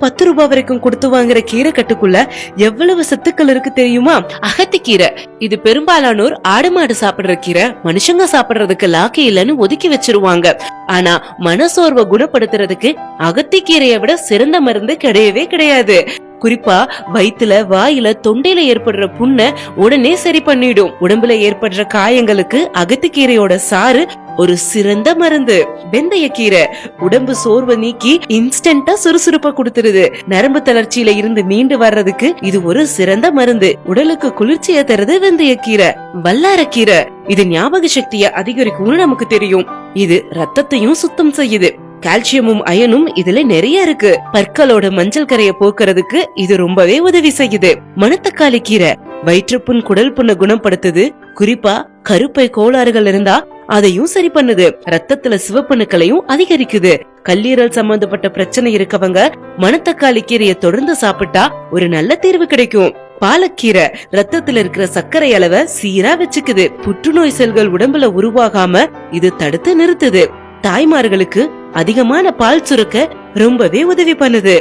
ரூபாய் வரைக்கும் கொடுத்து வாங்குற கீரை கட்டுக்குள்ள எவ்வளவு சத்துக்கள் இருக்கு தெரியுமா? அகத்திக்கீரை இது பெரும்பாலானோர் ஆடு மாடு சாப்பிடுற கீரை, மனுஷங்க சாப்பிடுறதுக்கு லாக்கி இல்லன்னு ஒதுக்கி வச்சிருவாங்க. ஆனா மனசோர்வை குணப்படுத்துறதுக்கு அகத்திக்கீரையை விட சிறந்த மருந்து கிடையவே கிடையாது. குறிப்பா வயிற்றுல, வாயில, தொண்டையில ஏற்படுற புண்ணை உடனே சரி பண்ணிடும். உடம்புல ஏற்படுற காயங்களுக்கு அகத்திக்கீரையோட சாறு ஒரு சிறந்த மருந்து. வெந்தயக்கீரை உடம்பு சோர்வை நீக்கி இன்ஸ்டன்டா சுறுசுறுப்ப கொடுத்துருது. நரம்பு தளர்ச்சியில இருந்து மீண்டு வர்றதுக்கு இது ஒரு சிறந்த மருந்து. உடலுக்கு குளிர்ச்சியை தருது வெந்தயக்கீரை. வல்லாரக்கீரை இது ஞாபக சக்தியை அதிகரிக்கும்னு நமக்கு தெரியும். இது ரத்தத்தையும் சுத்தம் செய்யுது. கால்சியமும் அயனும் இதுல நிறைய இருக்கு. பற்களோட மஞ்சள் கரையை போக்குறதுக்கு இது ரொம்பவே உதவி செய்யுது. மணத்தக்காளி கீரை வயிற்றுப்புண், குடல் புண்ணை குணப்படுத்துது. குறிப்பா கருப்பை கோளாறுகள் இருந்தா அதையும் சரி பண்ணுது. ரத்தத்துல சிவப்பணுக்களையும் அதிகரிக்குது. கல்லீரல் சம்பந்தப்பட்ட பிரச்சனை இருக்கவங்க மணத்தக்காளி கீரையை தொடர்ந்து சாப்பிட்டா ஒரு நல்ல தீர்வு கிடைக்கும். பாலக்கீரை ரத்தத்துல இருக்கிற சர்க்கரை அளவை சீரா வச்சுக்குது. புற்றுநோய் செல்கள் உடம்புல உருவாகாம இது தடுத்து நிறுத்துது. தாய்மார்களுக்கு அதிகமான பால் சுரக்க ரொம்பவே உதவி பண்ணுது.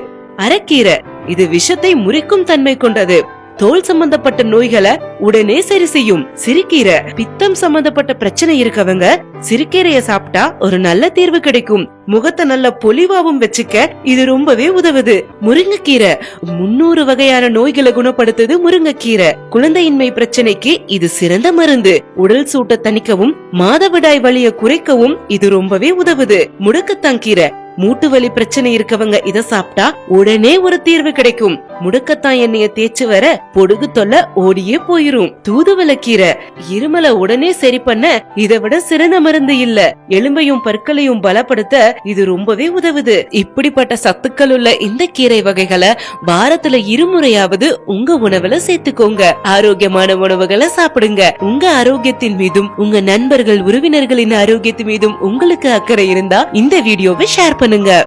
அரைக்கீரை இது விஷத்தை முறிக்கும் தன்மை கொண்டது. தோல் சம்பந்தப்பட்ட நோய்களை உடனே சரி செய்யும். சிறுகீரை பித்தம் சம்பந்தப்பட்ட பிரச்சனை இருக்கவங்க சிறுகீரைய சாப்பிட்டா ஒரு நல்ல தீர்வு கிடைக்கும். முகத்தை நல்ல பொலிவாவும் வச்சுக்க இது ரொம்பவே உதவுது. முருங்கைக்கீரை 300 வகையான நோய்களை குணப்படுத்துது. முருங்கைக்கீரை குழந்தையின்மை பிரச்சனைக்கு இது சிறந்த மருந்து. உடல் சூட்டை தணிக்கவும் மாதவிடாய் வலியை குறைக்கவும் இது ரொம்பவே உதவுது. முடக்கத்தான் கீரை மூட்டு வலி பிரச்சனை இருக்கவங்க இத சாப்பிட்டா உடனே ஒரு தீர்வு கிடைக்கும். முடக்கத்தான் எண்ணெய தேய்ச்சு வர பொடுகு தொல்லை ஓடியே போயிரும். தூதுவளைக்கீரை இருமலை உடனே சரி பண்ண இதை விட சிறந்த மருந்து இல்ல. எலும்பையும் பற்களையும் பலப்படுத்த இது ரொம்பவே உதவுது. இப்படிப்பட்ட சத்துக்கள் உள்ள இந்த கீரை வகைகளை வாரத்துல 2 முறையாவது உங்க உணவுல சேர்த்துக்கோங்க. ஆரோக்கியமான உணவுகளை சாப்பிடுங்க. உங்க ஆரோக்கியத்தின் மீதும் உங்க நண்பர்கள், உறவினர்களின் ஆரோக்கியத்தின் மீதும் உங்களுக்கு அக்கறை இருந்தா இந்த வீடியோவை ஷேர் பண்ணுங்க.